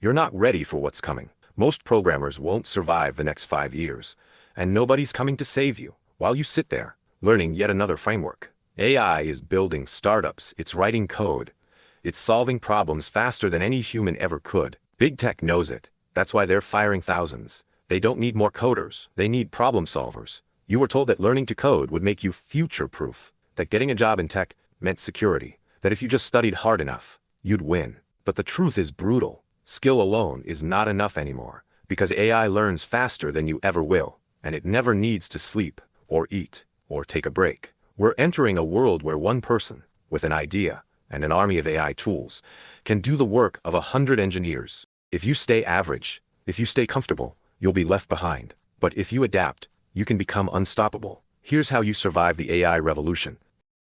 You're not ready for what's coming. Most programmers won't survive the next 5 years, and nobody's coming to save you while you sit there, learning yet another framework. AI is building startups, it's writing code, it's solving problems faster than any human ever could. Big tech knows it. That's why they're firing thousands. They don't need more coders, they need problem solvers. You were told that learning to code would make you future-proof, that getting a job in tech meant security, that if you just studied hard enough, you'd win. But the truth is brutal. Skill alone is not enough anymore, because AI learns faster than you ever will, and it never needs to sleep, or eat, or take a break. We're entering a world where one person, with an idea and an army of AI tools, can do the work of 100 engineers. If you stay average, if you stay comfortable, you'll be left behind. But if you adapt, you can become unstoppable. Here's how you survive the AI revolution.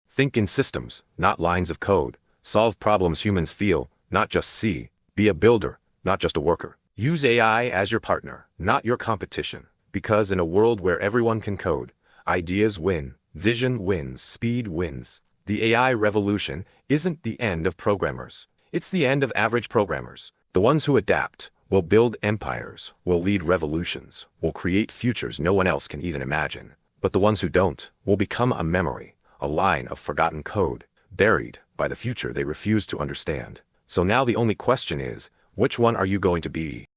Think in systems, not lines of code. Solve problems humans feel, not just see. Be a builder, not just a worker. Use AI as your partner, not your competition. Because in a world where everyone can code, ideas win, vision wins, speed wins. The AI revolution isn't the end of programmers. It's the end of average programmers. The ones who adapt will build empires, will lead revolutions, will create futures no one else can even imagine. But the ones who don't will become a memory, a line of forgotten code, buried by the future they refuse to understand. So now the only question is, which one are you going to be?